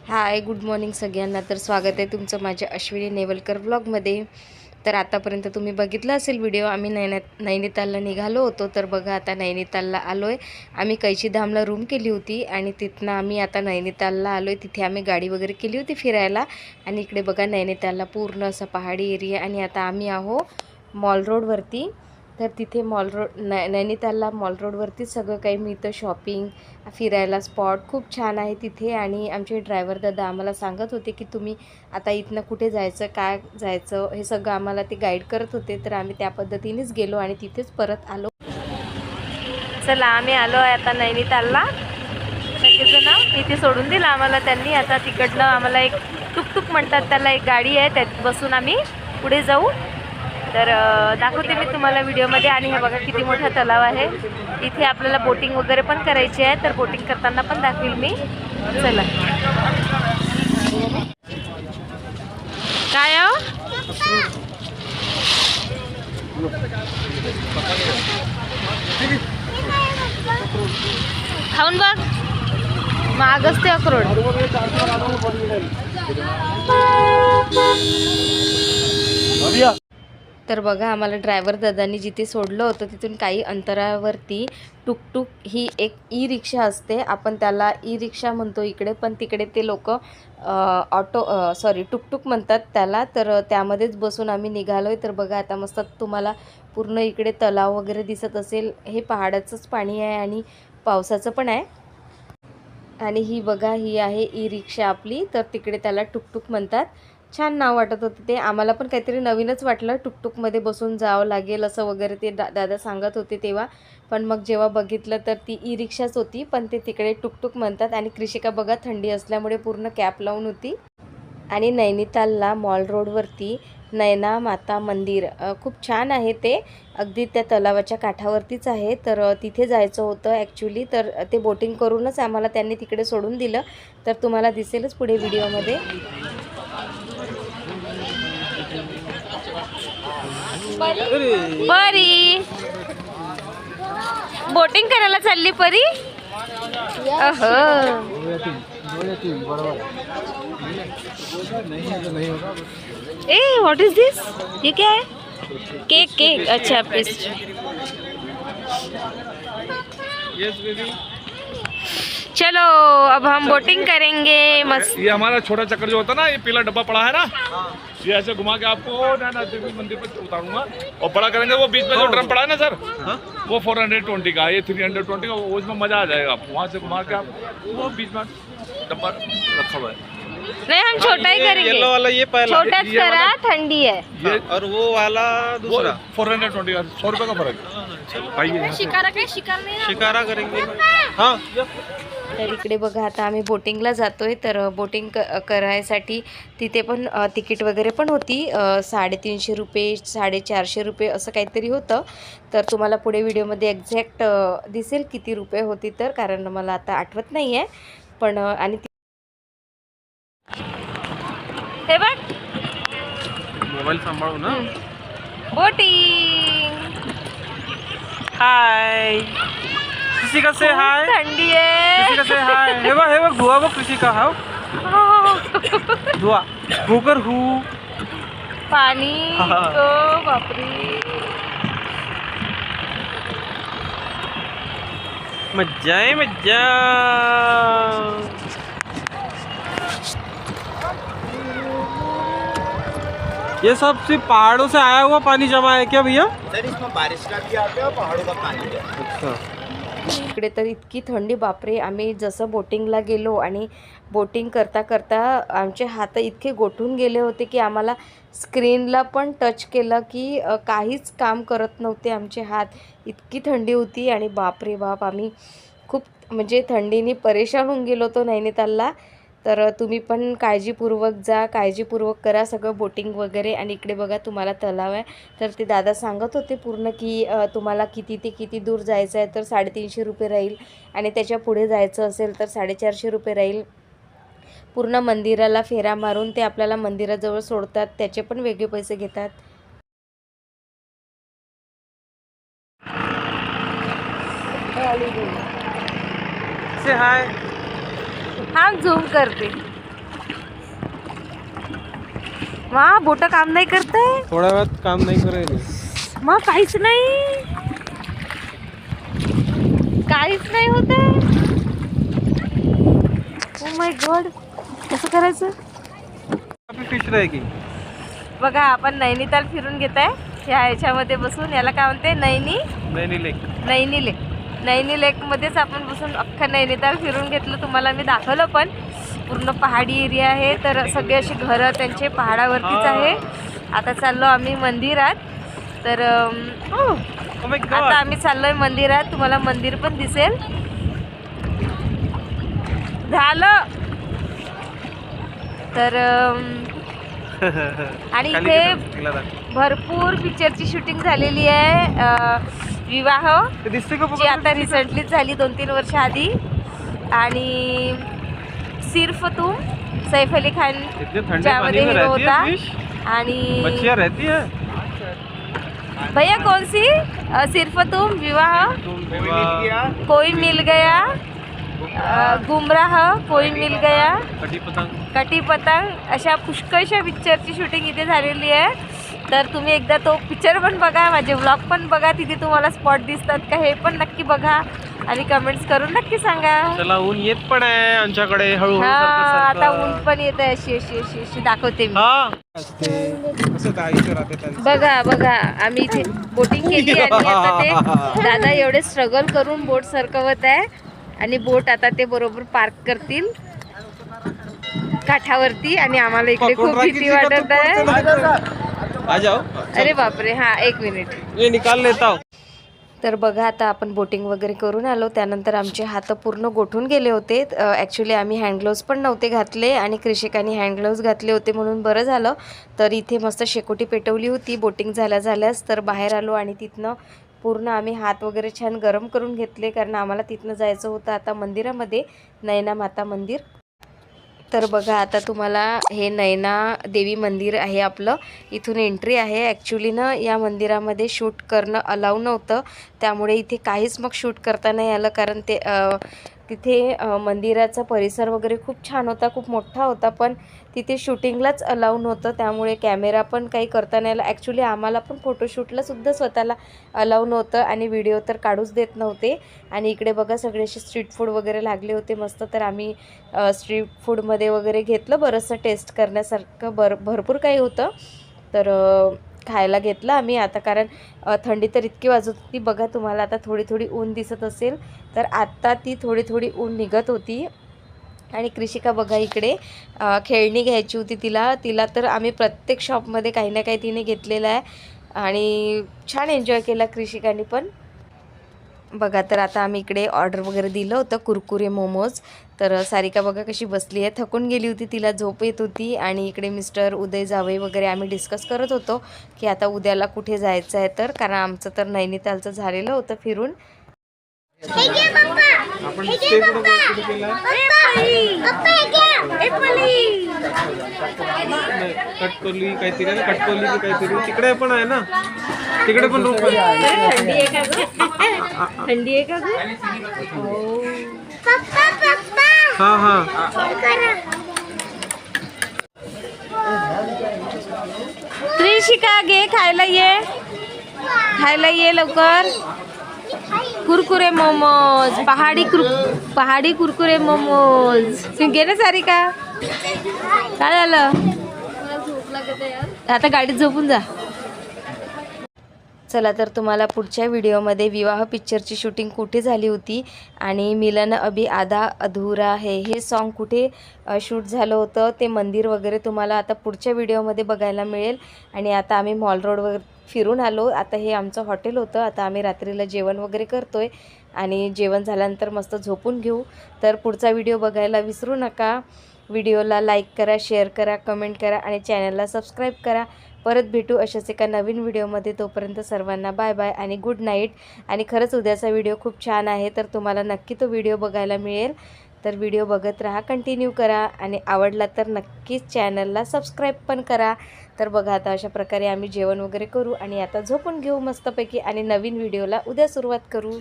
हाय, good morning सगळ्यांना. तर स्वागत आहे तुमचं माझ्या अश्विनी नेवलकर व्लॉगमध्ये. तर आतापर्यंत तुम्ही बघितलं असेल व्हिडिओ. आम्ही नैनितालला निघालो होतो. तर बघा आता नैनितालला आलो आहे. आम्ही कैचीधामला रूम केली होती आणि तिथनं आम्ही आता नैनितालला आलो आहे. तिथे आम्ही गाडी वगैरे केली होती फिरायला. आणि इकडे बघा नैनितालला पूर्ण असा पहाडी एरिया. आणि आता आम्ही आहो मॉल रोडवरती. तर तिथे नैनितालला मॉल रोडवरती सगळं काही मिळतं, शॉपिंग, फिरायला स्पॉट खूप छान आहे तिथे. आणि आमचे ड्रायव्हर दादा आम्हाला सांगत होते की तुम्ही आता इथनं कुठे जायचं, काय जायचं, हे सगळं आम्हाला ते गाईड करत होते. तर आम्ही त्या पद्धतीनेच गेलो आणि तिथेच परत आलो. चला, आम्ही आलो आहे आता नैनितालला. सगळेजण इथे सोडून दिलं आम्हाला त्यांनी. आता तिकडनं आम्हाला एक टुकटुक म्हणतात त्याला, एक गाडी आहे, त्यात बसून आम्ही पुढे जाऊ. तर दाखवते मी तुम्हाला व्हिडिओमध्ये. आणि हे बघा किती मोठा तलाव आहे. इथे आपल्याला बोटिंग वगैरे पण करायची आहे, तर बोटिंग करताना पण दाखवेल मी. चला. काय खाऊन बघ, महागच ते अक्रोड. तर बघा आम्हाला ड्रायव्हर दादांनी जिथे सोडलं होतं तिथून काही अंतरावरती टुकटुक ही एक ई रिक्षा असते. आपण त्याला ई रिक्षा म्हणतो इकडे, पण तिकडे ते लोक टुकटुक म्हणतात त्याला. तर त्यामध्येच बसून आम्ही निघालो आहे. तर बघा आता मस्त तुम्हाला पूर्ण इकडे तलाव वगैरे दिसत असेल. हे पहाडाचंच पाणी आहे आणि पावसाचं पण आहे. आणि ही बघा, ही आहे ई रिक्षा आपली. तर तिकडे त्याला टुकटुक म्हणतात. छान नाव वाटत होतं ते. आम्हाला पण काहीतरी नवीनच वाटलं, टुकटुकमध्ये बसून जावं लागेल असं वगैरे ते दादा सांगत होते तेव्हा. पण मग जेव्हा बघितलं तर ती ई रिक्षाच होती, पण ते तिकडे टुकटुक म्हणतात. आणि कृषिका बघा थंडी असल्यामुळे पूर्ण कॅप लावून होती. आणि नैनितालला मॉल रोडवरती नैना माता मंदिर खूप छान आहे ते. अगदी त्या तलावाच्या काठावरतीच आहे. तर तिथे जायचं होतं ॲक्च्युली. तर ते बोटिंग करूनच आम्हाला त्यांनी तिकडे सोडून दिलं. तर तुम्हाला दिसेलच पुढे व्हिडिओमध्ये. परी बोटिंग करायला चालली परी. ए व्हाट इज दिस? ये क्या है? केक केक, अच्छा पेस्ट. चलो अब हम बोटिंग करेंगे मस्त. ये हमारा छोटा चक्कर जो होता है ना, ये पीला डब्बा पड़ा है ना, ये ऐसे घुमा के आपको नैना देवी मंदिर पर उतारूंगा. और बड़ा करेंगे वो बीच में जो ड्रम पड़ा है ना सर, वो 420 का, ये 320 का. वो इसमें मजा आ जाएगा. आप वहाँ से घुमा के आप वो बीच में डब्बा रखा हुआ है. नहीं, हम छोटा ही करेंगे. येलो वाला ये पहला, छोटाच करा, ठंडी है. ये और वो वाला दूसरा 420 का, 100 रुपये का फर्क. आइए शिकारा करेंगे. हाँ, तर इकडे बघा आता आम्ही बोटिंगला जातोय. तर बोटिंग करायसाठी तिथे पण तिकीट वगैरे पण होती. 350 रुपये, 450 रुपये असं काहीतरी होतं. तर तुम्हाला पुढे व्हिडिओमध्ये एक्झॅक्ट दिसेल किती रुपये होती, तर कारण मला आता आठवत नाही आहे. पण आणि हे बघ मोबाईल सांभाळू ना. बोटिंग. हाय कृषिका से हाय. थंडी आहे. कृषिका से हाय. हे बघ धुवा बघ कृषिका. हाव धुवा भूकर हू पाणी. ओ बापरे, मज्जा आहे मज्जा. ये सब सिर्फ पहाड़ों से आया हुआ पानी जमा है क्या भैया? सर इसमें बारिश का भी आता है और पहाड़ों का पानी भी आता है. अच्छा. इकडे तर इतकी थंडी बापरे. आम्ही जसं बोटिंगला गेलो आणि बोटिंग करता करता आमचे हात इतके गोठून गेले होते की आम्हाला स्क्रीनला पण टच केलं की काहीच काम करत नव्हते आमचे हात. इतकी थंडी होती. आणि बापरे बाप, आम्ही खूप म्हणजे थंडीने परेशान होऊन गेलो होतो नैनितालला. तर तुम्ही पण काळजीपूर्वक जा, काळजीपूर्वक करा सगळं बोटिंग वगैरे. आणि इकडे बघा तुम्हाला तलाव आहे. तर ते दादा सांगत होते पूर्ण की तुम्हाला किती ते किती दूर जायचं आहे. तर 350 रुपये राहील. आणि त्याच्या पुढे जायचं असेल तर 450 रुपये राहील. पूर्ण मंदिराला फेरा मारून ते आपल्याला मंदिराजवळ सोडतात, त्याचे पण वेगळे पैसे घेतात. से हाय. हाँ, झूम करते. वा बोट काम नाही करतंय थोड्या वेळात काम नाही करेल. मग काहीच नाही होत आहे. ओ माय गॉड, कसं करायचं? फिश रहेगी. बघा आपण नैनिताल फिरून घेत आहे ह्याच्यामध्ये बसून. याला काय म्हणते? नैनी लेक मध्येच आपण बसून अख्खा नैनिताल फिरून घेतलं. तुम्हाला मी दाखवलं पण. पूर्ण पहाडी एरिया आहे. तर सगळे अशी घरं त्यांचे पहाडावरतीच आहे. आता चाललो आम्ही मंदिरात. तर आता आम्ही चाललोय मंदिरात. तुम्हाला मंदिर पण दिसेल. झालं तर आणि इथे भरपूर पिक्चरची शूटिंग झालेली आहे. विवाह जी आता रिसेंटलीच झाली 2-3 वर्ष आधी. आणि सिर्फ तुम सैफ अली खान ज्यामध्ये हिरो होता. आणि भैया कौन सी? सिर्फ तुम, विवाह, कोई मिल गया, गुमराह, कोई मिल गया, कटी पतंग, अशा पुष्कळशा पिक्चरची शूटिंग इथे झालेली आहे. तर तुम्ही एकदा तो पिक्चर पण बघा, माझे व्लॉग पण बघा. तिथे तुम्हाला स्पॉट दिसतात का हे पण नक्की बघा आणि कमेंट्स करून नक्की सांगा. चला, ऊन येत पण आहे आमच्याकडे हळूहळू. आता ऊन पण येत आहे. अशी दाखवते मी. बघा आम्ही इथे बोटिंग केली आणि आता ते दादा एवढे स्ट्रगल करून बोट सरकवत आहे. आणि बोट आता ते बरोबर पार्क करतील काठावरती. आणि आम्हाला इकडे खूप भीती वाटत आहे. अरे बापरे, हा 1 मिनिट ये निकाल लेता हूं. तर बघा आता आपण बोटिंग वगैरे करून आलो. त्यानंतर आमचे हात पूर्ण गोठून गेले होते. ॲक्च्युली आम्ही हँडग्लोव्ज पण नव्हते घातले आणि कृषिकांनी हँडग्लोव्ज घातले होते म्हणून बरं झालं. तर इथे मस्त शेकोटी पेटवली होती बोटिंग झाल्याच. तर बाहेर आलो आणि तिथनं पूर्ण आम्ही हात वगैरे छान गरम करून घेतले. कारण आम्हाला तिथनं जायचं होतं आता मंदिरामध्ये, नैना माता मंदिर. तर बघा आता तुम्हाला हे नैना देवी मंदिर आहे आपलं. इथून एंट्री आहे. ॲक्च्युली ना या मंदिरामध्ये शूट करणं अलाउ नव्हतं. त्यामुळे इथे काहीच मग शूट करता नाही आलं. कारण ते तिथे मंदिराचा परिसर वगैरे खूप छान होता, खूप मोठा होता. पण तिथे शूटिंगलाच अलाउ नव्हतं. त्यामुळे कॅमेरा पण काही करता नाही आला. ॲक्च्युली आम्हाला पण फोटोशूटलासुद्धा स्वतःला अलाउ नव्हतं आणि व्हिडिओ तर काढूच देत नव्हते. आणि इकडे बघा सगळे असे स्ट्रीट फूड वगैरे लागले होते मस्त. तर आम्ही स्ट्रीट फूडमध्ये वगैरे घेतलं बरंचसं टेस्ट करण्यासारखं. भरपूर काही होतं. तर खायला घेतलं आम्ही आता. कारण थंडी तर इतकी वाजत होती. बघा तुम्हाला आता थोडी ऊन दिसत असेल. तर आत्ता ती थोडी ऊन निघत होती. आणि कृषिका बघा इकडे खेळणी घ्यायची होती तिला तर आम्ही प्रत्येक शॉपमध्ये काही ना काही तिने घेतलेलं आहे. आणि छान एन्जॉय केला कृषिकाने पण. बघा तर आता आम्ही इकडे ऑर्डर वगैरे दिलं होतं कुरकुरे मोमोज. तर सारिका बघा कशी बसली आहे, थकून गेली होती, तिला झोप येत होती. आणि इकडे मिस्टर उदय जावई वगैरे आम्ही डिस्कस करत होतो की आता उद्याला कुठे जायचं आहे. तर कारण आमचं तर नैनितालचं झालेलं होतं फिरून. आपण स्टे कुठे केला? कटकोली काहीतरी आहे ना, कटकोली काहीतरी तिकडे पण आहे ना, तिकडे पण रूम आहे. थंडी आहे का गं? हा कृषिका घे खायला ये लवकर. कुरकुरे मोमोज, पहाडी कुरकुरे मोमोज घे ना सारिका. काय झालं? आता गाडीत झोपून जा. चला तर तुम्हाला पुढच्या व्हिडिओमध्ये विवाह पिक्चरची शूटिंग कुठे झाली होती आणि मिलन अभी आधा अधुरा है हे सॉन्ग कुठे शूट झालं होतं ते मंदिर वगैरे तुम्हाला आता पुढच्या व्हिडिओमध्ये बघायला मिळेल. आणि आता आम्ही मॉल रोडवर फिरून आलो. आता हे आमचं हॉटेल होतं. आता आम्ही रात्रीला जेवण वगैरे करतोय आणि जेवण झाल्यानंतर मस्त झोपून घेऊ. तर पुढचा व्हिडिओ बघायला विसरू नका. व्हिडिओला लाईक करा, शेअर करा, कमेंट करा आणि चॅनलला सबस्क्राईब करा. परत भेटू अशाच एका नवीन व्हिडिओमध्ये. तोपर्यंत सर्वांना बाय बाय आणि गुड नाईट. आणि खरंच उद्याचा व्हिडिओ खूप छान आहे, तर तुम्हाला नक्की तो व्हिडिओ बघायला मिळेल. तर व्हिडिओ बघत राहा, कंटिन्यू करा आणि आवडला तर नक्कीच चॅनलला सबस्क्राईब पण करा. तर बघा आता अशा प्रकारे आम्ही जेवण वगैरे करू आणि आता झोपून घेऊ मस्तपैकी आणि नवीन व्हिडिओला उद्या सुरुवात करू.